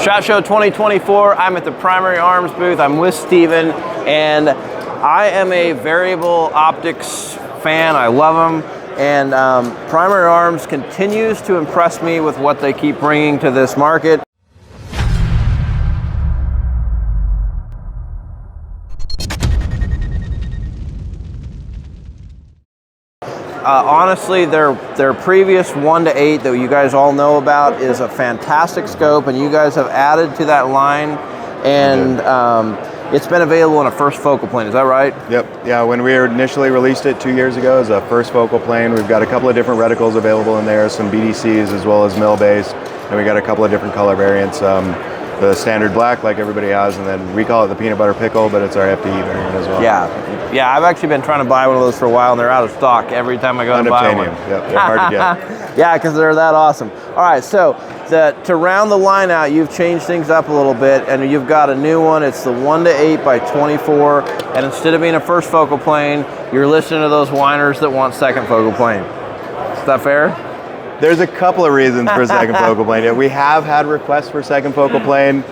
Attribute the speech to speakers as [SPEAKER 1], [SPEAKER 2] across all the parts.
[SPEAKER 1] SHOT Show 2024, I'm at the Primary Arms booth. I'm with Steven, and I am a variable optics fan. I love them, and Primary Arms continues to impress me with what they keep bringing to this market. Honestly, their previous 1 to 8 that you guys all know about is a fantastic scope, and you guys have added to that line, and it's been available in a first focal plane. Is that right?
[SPEAKER 2] Yep. Yeah. When we initially released it 2 years ago as a first focal plane, we've got a couple of different reticles available in there, some BDCs as well as mill-based, and we got a couple of different color variants. The standard black, like everybody has, and then we call it the peanut butter pickle, but it's our FDE variant as well.
[SPEAKER 1] Yeah. I've actually been trying to buy one of those for a while, and they're out of stock every time I go to buy one.
[SPEAKER 2] Yep, they're hard to get.
[SPEAKER 1] Yeah, because they're that awesome. All right, so to round the line out, you've changed things up a little bit, and you've got a new one. It's the 1 to 8 by 24, and instead of being a first focal plane, you're listening to those whiners that want second focal plane. Is that fair?
[SPEAKER 2] There's a couple of reasons for second focal plane. Yeah, we have had requests for second focal plane,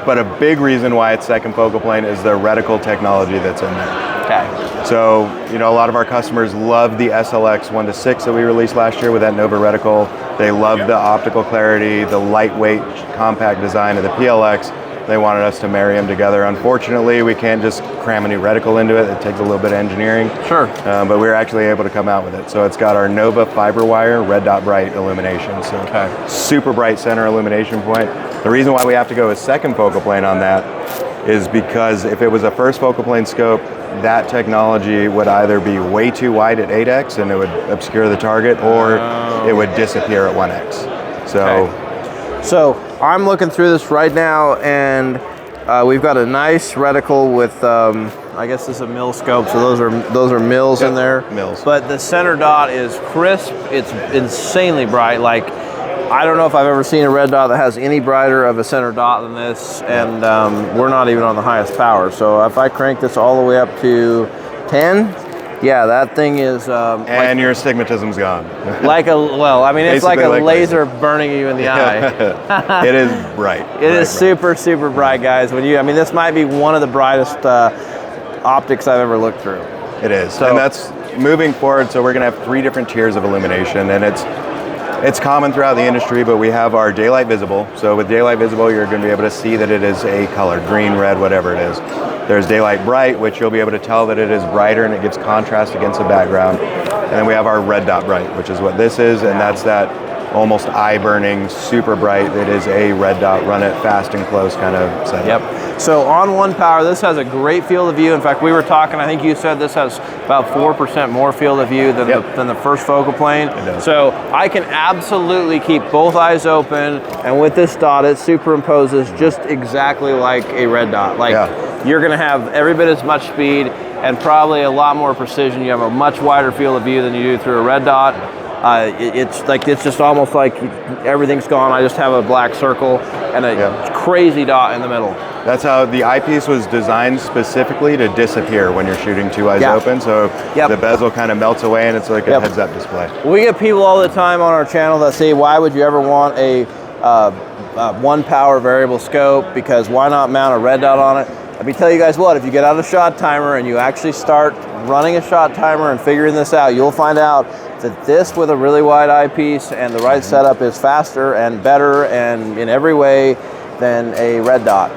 [SPEAKER 2] but a big reason why it's second focal plane is the reticle technology that's in there.
[SPEAKER 1] Okay.
[SPEAKER 2] So, a lot of our customers love the SLX 1 to 6 that we released last year with that Nova reticle. They love the optical clarity, the lightweight, compact design of the PLX. They wanted us to marry them together. Unfortunately, we can't just cram a new reticle into it. It takes a little bit of engineering.
[SPEAKER 1] Sure.
[SPEAKER 2] But we were actually able to come out with it. So it's got our Nova fiber wire red dot bright illumination. So super bright center illumination point. The reason why we have to go with second focal plane on that is because if it was a first focal plane scope, that technology would either be way too wide at 8x and it would obscure the target, or it would disappear at 1x. So
[SPEAKER 1] I'm looking through this right now, and we've got a nice reticle with, I guess this is a mill scope, so those are mills in there.
[SPEAKER 2] Mills.
[SPEAKER 1] But the center dot is crisp. It's insanely bright. Like, I don't know if I've ever seen a red dot that has any brighter of a center dot than this, and we're not even on the highest power. So if I crank this all the way up to 10, yeah, that thing is...
[SPEAKER 2] and your astigmatism's gone.
[SPEAKER 1] It's like a laser burning you in the eye.
[SPEAKER 2] It is bright.
[SPEAKER 1] It is super, super bright, guys. This might be one of the brightest optics I've ever looked through.
[SPEAKER 2] It is, and that's moving forward. So we're gonna have 3 different tiers of illumination, and it's common throughout the industry, but we have our daylight visible. So with daylight visible, you're gonna be able to see that it is a color, green, red, whatever it is. There's daylight bright, which you'll be able to tell that it is brighter and it gives contrast against the background. And then we have our red dot bright, which is what this is, and that's that almost eye-burning, super bright. It is a red dot, run it fast and close kind of setup.
[SPEAKER 1] Yep. So on 1 power, this has a great field of view. In fact, we were talking, I think you said this has about 4% more field of view than the first focal plane.
[SPEAKER 2] It does.
[SPEAKER 1] So I can absolutely keep both eyes open, and with this dot, it superimposes just exactly like a red dot. You're gonna have every bit as much speed and probably a lot more precision. You have a much wider field of view than you do through a red dot. It's just almost like everything's gone. I just have a black circle and a crazy dot in the middle.
[SPEAKER 2] That's how the eyepiece was designed specifically to disappear when you're shooting 2 eyes open. So the bezel kind of melts away and it's like a heads-up display.
[SPEAKER 1] We get people all the time on our channel that say, why would you ever want a 1 power variable scope? Because why not mount a red dot on it? Let me tell you guys what, if you get out a shot timer and you actually start running a shot timer and figuring this out, you'll find out that this with a really wide eyepiece and the right setup is faster and better and in every way than a red dot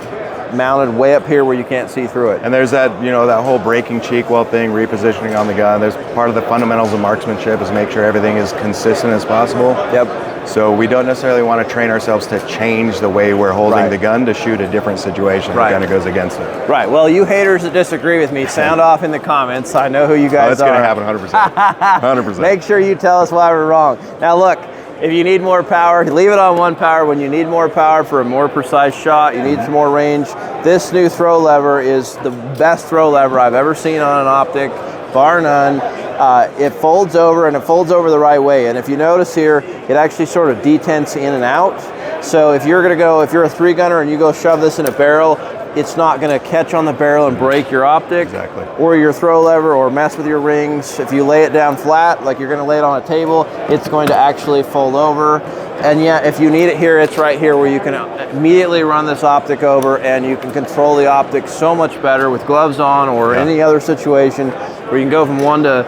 [SPEAKER 1] mounted way up here where you can't see through it.
[SPEAKER 2] And there's that, that whole breaking cheek well thing, repositioning on the gun. There's part of the fundamentals of marksmanship is make sure everything is consistent as possible.
[SPEAKER 1] Yep.
[SPEAKER 2] So we don't necessarily want to train ourselves to change the way we're holding the gun to shoot a different situation. It kind of goes against it.
[SPEAKER 1] Right. Well, you haters that disagree with me, sound off in the comments. I know who you guys are.
[SPEAKER 2] That's going to happen 100%. 100%.
[SPEAKER 1] Make sure you tell us why we're wrong. Now look, if you need more power, leave it on 1 power. When you need more power for a more precise shot, you need some more range, this new throw lever is the best throw lever I've ever seen on an optic, bar none. It folds over, and it folds over the right way. And if you notice here, it actually sort of detents in and out. So if you're a 3-gunner and you go shove this in a barrel, it's not going to catch on the barrel and break your optic or your throw lever or mess with your rings. If you lay it down flat, like you're going to lay it on a table, it's going to actually fold over. And yeah, if you need it here, it's right here where you can immediately run this optic over, and you can control the optic so much better with gloves on, or any other situation where you can go from 1 to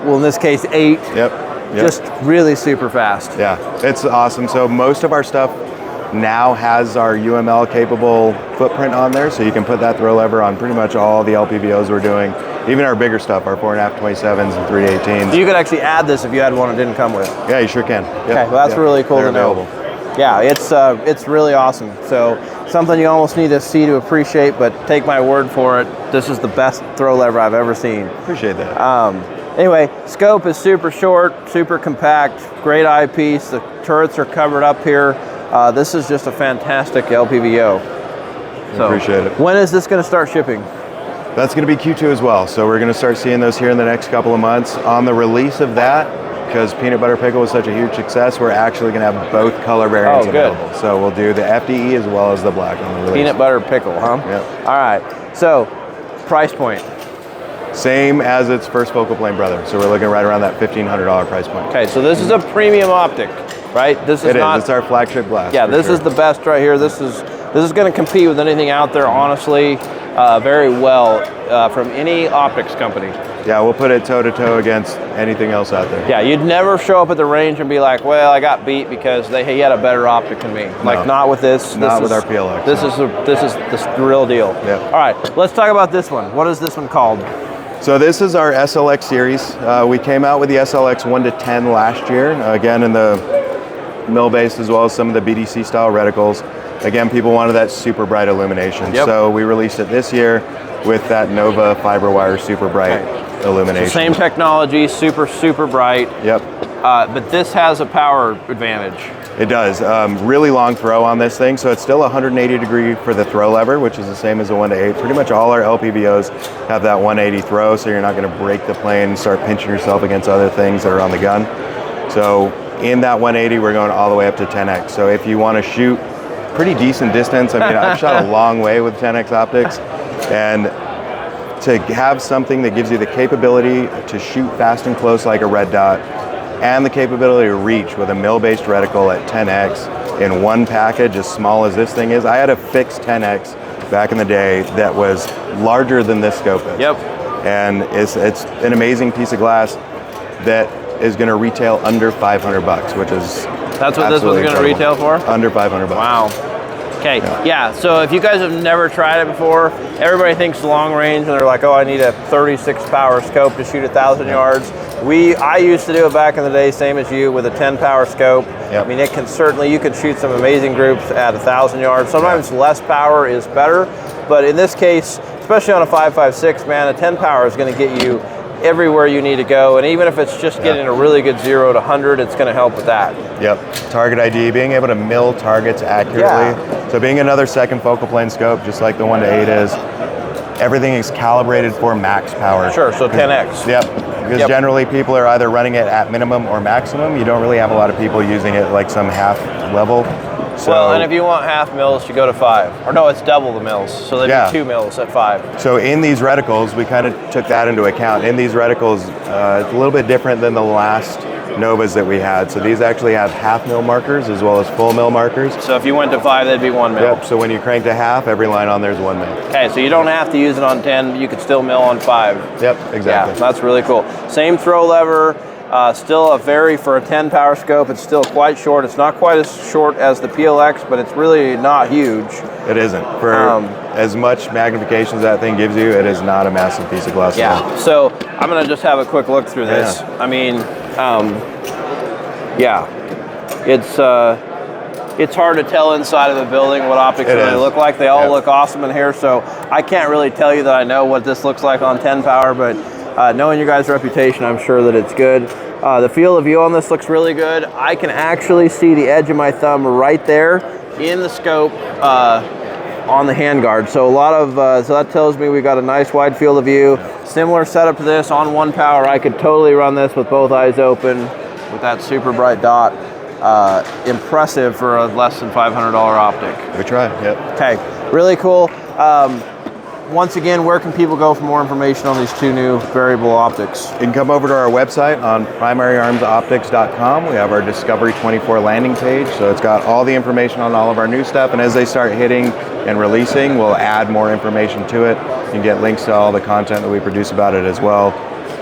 [SPEAKER 1] well, in this case 8.
[SPEAKER 2] Yep.
[SPEAKER 1] Just really super fast.
[SPEAKER 2] Yeah, it's awesome. So most of our stuff now has our UML capable footprint on there, so you can put that throw lever on pretty much all the LPVOs we're doing, even our bigger stuff, our 4.5 27s and 3/18s.
[SPEAKER 1] So you could actually add this if you had one it didn't come with.
[SPEAKER 2] Yeah, you sure can. Yep.
[SPEAKER 1] Okay, well that's really cool to know. Yeah, it's really awesome. So something you almost need to see to appreciate, but take my word for it, this is the best throw lever I've ever seen.
[SPEAKER 2] Appreciate that.
[SPEAKER 1] Anyway, scope is super short, super compact, great eyepiece. The turrets are covered up here. This is just a fantastic LPVO. So,
[SPEAKER 2] appreciate it.
[SPEAKER 1] When is this going to start shipping?
[SPEAKER 2] That's going to be Q2 as well. So we're going to start seeing those here in the next couple of months. On the release of that, because Peanut Butter Pickle was such a huge success, we're actually going to have both color variants available. So we'll do the FDE as well as the black on the release.
[SPEAKER 1] Peanut Butter Pickle, huh?
[SPEAKER 2] Yep.
[SPEAKER 1] All right. So, price point.
[SPEAKER 2] Same as its first focal plane brother. So we're looking right around that $1,500 price point.
[SPEAKER 1] Okay, so this is a premium optic, right? This is
[SPEAKER 2] It's our flagship glass.
[SPEAKER 1] Yeah, this is the best right here. This is going to compete with anything out there, honestly, very well from any optics company.
[SPEAKER 2] Yeah, we'll put it toe to toe against anything else out there.
[SPEAKER 1] Yeah, you'd never show up at the range and be like, well, I got beat because he had a better optic than me. Like, not with this.
[SPEAKER 2] Not with our PLX.
[SPEAKER 1] This is the real deal.
[SPEAKER 2] Yeah.
[SPEAKER 1] All right, let's talk about this one. What is this one called?
[SPEAKER 2] So this is our SLX series. We came out with the SLX 1 to 10 last year, again in the mill-based as well as some of the BDC style reticles. Again, people wanted that super bright illumination.
[SPEAKER 1] Yep.
[SPEAKER 2] So we released it this year with that Nova fiber wire super bright illumination.
[SPEAKER 1] So same technology, super, super bright.
[SPEAKER 2] Yep.
[SPEAKER 1] But this has a power advantage.
[SPEAKER 2] It does. Really long throw on this thing. So it's still 180 degree for the throw lever, which is the same as the 1 to 8. Pretty much all our LPVOs have that 180 throw, so you're not going to break the plane and start pinching yourself against other things that are on the gun. So in that 180, we're going all the way up to 10x. So if you want to shoot pretty decent distance, I mean, I've shot a long way with 10x optics, and to have something that gives you the capability to shoot fast and close like a red dot, and the capability to reach with a mill-based reticle at 10x in one package as small as this thing is. I had a fixed 10x back in the day that was larger than this scope is.
[SPEAKER 1] Yep.
[SPEAKER 2] And it's an amazing piece of glass that is going to retail under 500 bucks, which is
[SPEAKER 1] That's what this one's going to retail for?
[SPEAKER 2] Under 500 bucks.
[SPEAKER 1] Wow. Okay, yeah, so if you guys have never tried it before, everybody thinks long range and they're like, oh, I need a 36 power scope to shoot 1,000 yards. I used to do it back in the day, same as you, with a 10 power scope.
[SPEAKER 2] Yep.
[SPEAKER 1] I mean, it can certainly, you can shoot some amazing groups at 1,000 yards. Sometimes less power is better, but in this case, especially on a 5.56, man, a 10 power is going to get you everywhere you need to go, and even if it's just getting a really good 0 to 100, it's going to help with that.
[SPEAKER 2] Yep. Target ID, being able to mill targets accurately.
[SPEAKER 1] Yeah.
[SPEAKER 2] So being another second focal plane scope, just like the 1 to 8 is, everything is calibrated for max power.
[SPEAKER 1] Sure, so 10x.
[SPEAKER 2] Yep. Because generally people are either running it at minimum or maximum. You don't really have a lot of people using it like some half level. So,
[SPEAKER 1] well, and if you want half mils, you go to 5. Or no, it's double the mils. So they do 2 mils at 5.
[SPEAKER 2] So in these reticles, we kind of took that into account. In these reticles, it's a little bit different than the last Novas that we had. So these actually have half mil markers as well as full mil markers.
[SPEAKER 1] So if you went to 5, that'd be 1 mil.
[SPEAKER 2] Yep. So when you crank to half, every line on there is 1 mil.
[SPEAKER 1] Okay, so you don't have to use it on 10, you could still mill on 5.
[SPEAKER 2] Yep, exactly.
[SPEAKER 1] Yeah, that's really cool. Same throw lever. Still for a 10 power scope, it's still quite short. It's not quite as short as the PLX, but it's really not huge.
[SPEAKER 2] It isn't. For as much magnification as that thing gives you, it is not a massive piece of glass.
[SPEAKER 1] Yeah, so I'm gonna just have a quick look through this.
[SPEAKER 2] Yeah.
[SPEAKER 1] I mean, it's hard to tell inside of the building what optics really look like. They all look awesome in here, so I can't really tell you that I know what this looks like on 10 power, but knowing your guys' reputation, I'm sure that it's good. The field of view on this looks really good. I can actually see the edge of my thumb right there in the scope on the handguard. So so that tells me we've got a nice wide field of view. Similar setup to this on 1 power. I could totally run this with both eyes open with that super bright dot. Impressive for a less than $500 optic.
[SPEAKER 2] We try, yep.
[SPEAKER 1] Okay, really cool. once again, where can people go for more information on these two new variable optics?
[SPEAKER 2] You can come over to our website on primaryarmsoptics.com. We have our Discovery 24 landing page, so it's got all the information on all of our new stuff, and as they start hitting and releasing, we'll add more information to it. You can get links to all the content that we produce about it as well.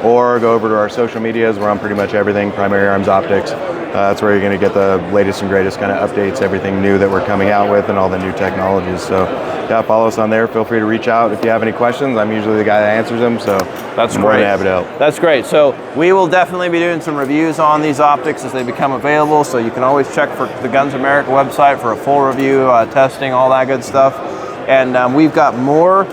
[SPEAKER 2] Or go over to our social medias. We're on pretty much everything, Primary Arms Optics. That's where you're going to get the latest and greatest kind of updates, everything new that we're coming out with, and all the new technologies. So yeah, follow us on there. Feel free to reach out if you have any questions. I'm usually the guy that answers them, so
[SPEAKER 1] that's
[SPEAKER 2] I'm more
[SPEAKER 1] great.
[SPEAKER 2] than happy to help.
[SPEAKER 1] That's great. So we will definitely be doing some reviews on these optics as they become available. So you can always check for the GunsAmerica website for a full review, testing, all that good stuff. And we've got more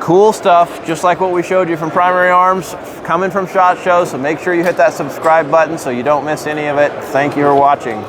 [SPEAKER 1] cool stuff, just like what we showed you from Primary Arms, coming from SHOT Show, so make sure you hit that subscribe button so you don't miss any of it. Thank you for watching.